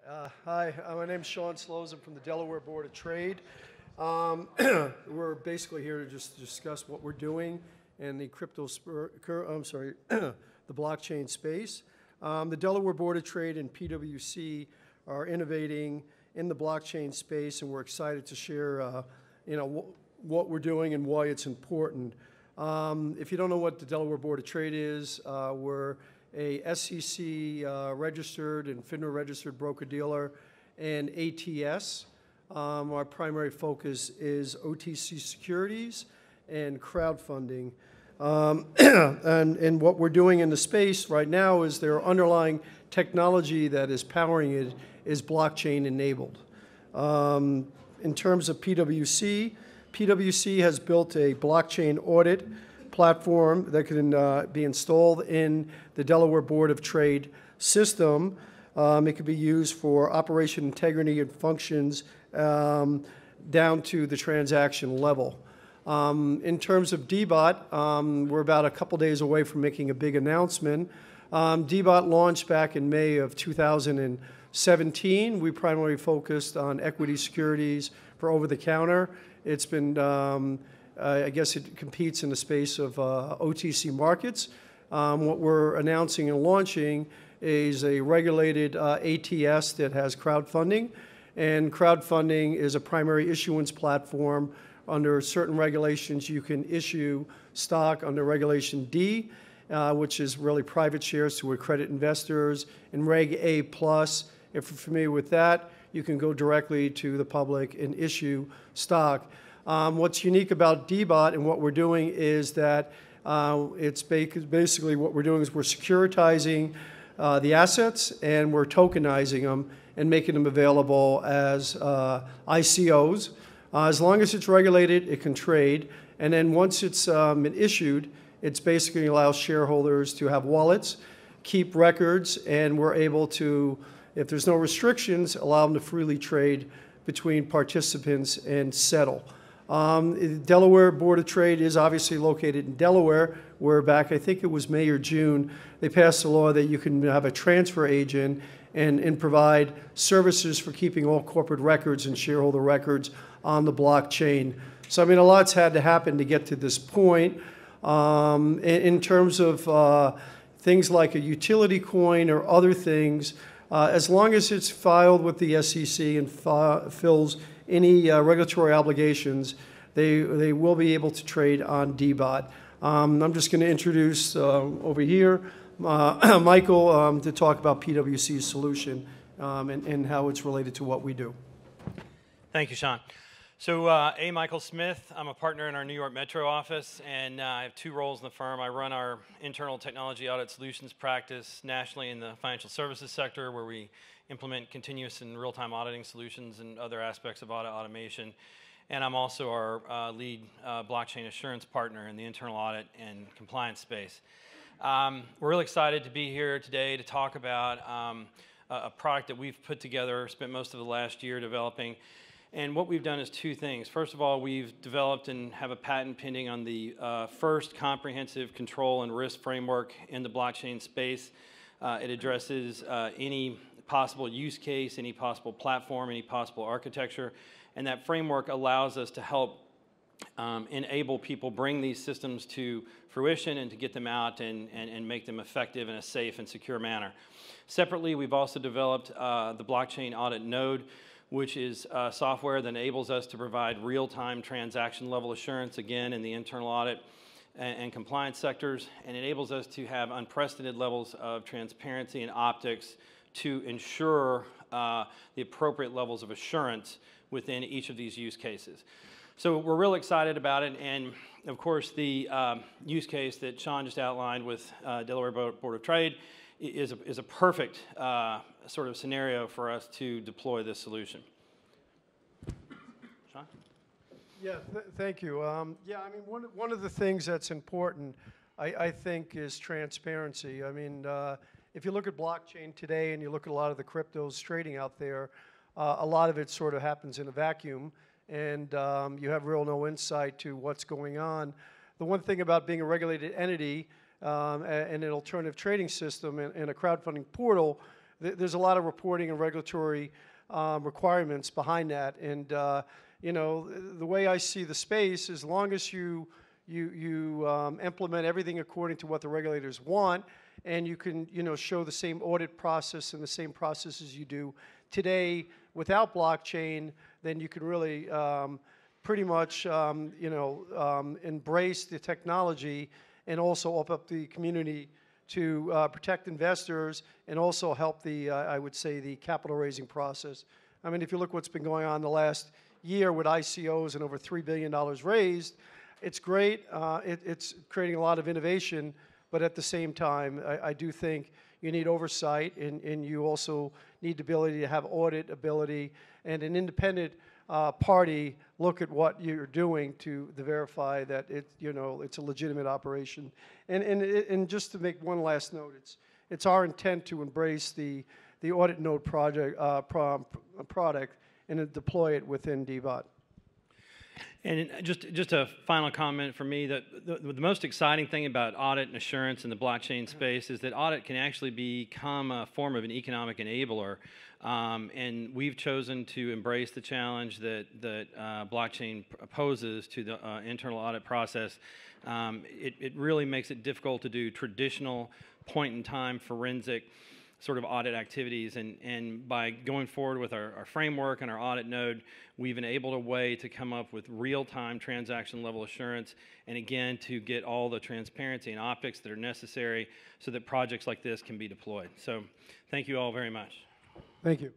Hi, my name's Sean Slows. I'm from the Delaware Board of Trade. We're basically here to just discuss what we're doing in the the blockchain space. The Delaware Board of Trade and PwC are innovating in the blockchain space, and we're excited to share, what we're doing and why it's important. If you don't know what the Delaware Board of Trade is, we're a SEC registered and FINRA registered broker-dealer and ATS. Our primary focus is OTC securities and crowdfunding. And what we're doing in the space right now is their underlying technology that is powering it is blockchain enabled. In terms of PwC, PwC has built a blockchain audit platform that can be installed in the Delaware Board of Trade system. It can be used for operation integrity and functions down to the transaction level. In terms of DBOT, we're about a couple days away from making a big announcement. DBOT launched back in May of 2017. We primarily focused on equity securities for over-the-counter. It's been I guess it competes in the space of OTC markets. What we're announcing and launching is a regulated ATS that has crowdfunding. And crowdfunding is a primary issuance platform. Under certain regulations, you can issue stock under Regulation D, which is really private shares to accredit investors. And Reg A+, if you're familiar with that, you can go directly to the public and issue stock. What's unique about DBOT and what we're doing is that it's basically what we're doing is we're securitizing the assets and we're tokenizing them and making them available as ICOs. As long as it's regulated, it can trade. And then once it's been issued, it's basically allows shareholders to have wallets, keep records, and we're able to, if there's no restrictions, allow them to freely trade between participants and settle. The Delaware Board of Trade is obviously located in Delaware, where back, I think it was May or June, they passed a law that you can have a transfer agent and provide services for keeping all corporate records and shareholder records on the blockchain. So, I mean, a lot's had to happen to get to this point. In terms of things like a utility coin or other things, as long as it's filed with the SEC and fills any regulatory obligations, they will be able to trade on DBOT. I'm just going to introduce over here Michael to talk about PwC's solution and how it's related to what we do. Thank you, Sean. So, Michael Smith. I'm a partner in our New York Metro office, and I have two roles in the firm. I run our internal technology audit solutions practice nationally in the financial services sector, where we implement continuous and real-time auditing solutions and other aspects of audit automation. And I'm also our lead blockchain assurance partner in the internal audit and compliance space. We're really excited to be here today to talk about a product that we've put together, spent most of the last year developing. And what we've done is two things. First of all, we've developed and have a patent pending on the first comprehensive control and risk framework in the blockchain space. It addresses any possible use case, any possible platform, any possible architecture, and that framework allows us to help enable people bring these systems to fruition and to get them out and make them effective in a safe and secure manner. Separately, we've also developed the Blockchain Audit Node, which is software that enables us to provide real-time transaction level assurance, again, in the internal audit and compliance sectors, and enables us to have unprecedented levels of transparency and optics to ensure the appropriate levels of assurance within each of these use cases. So we're real excited about it, and of course the use case that Sean just outlined with Delaware Board of Trade is a perfect sort of scenario for us to deploy this solution. Sean? Yeah, thank you. Yeah, I mean, one of the things that's important, I think, is transparency. I mean, if you look at blockchain today and you look at a lot of the cryptos trading out there, a lot of it sort of happens in a vacuum, and you have no insight to what's going on. The one thing about being a regulated entity and an alternative trading system and a crowdfunding portal there's a lot of reporting and regulatory requirements behind that. And you know, the way I see the space, as long as you implement everything according to what the regulators want, and you can, you know, show the same audit process and the same processes you do today without blockchain, then you can really pretty much, you know, embrace the technology and also open up the community to protect investors and also help the, I would say, the capital raising process. I mean, if you look what's been going on the last year with ICOs and over $3 billion raised, it's great. It's creating a lot of innovation, but at the same time, I do think you need oversight, and you also need the ability to have audit ability and an independent party look at what you're doing to verify that you know, it's a legitimate operation. And just to make one last note, it's our intent to embrace the audit node project product and to deploy it within DBOT. And just a final comment for me, that the most exciting thing about audit and assurance in the blockchain space is that audit can actually become a form of an economic enabler. And we've chosen to embrace the challenge that blockchain poses to the internal audit process. It really makes it difficult to do traditional point-in-time forensic sort of audit activities, and by going forward with our framework and our audit node, we've enabled a way to come up with real-time transaction level assurance, and again, to get all the transparency and optics that are necessary so that projects like this can be deployed. So thank you all very much. Thank you.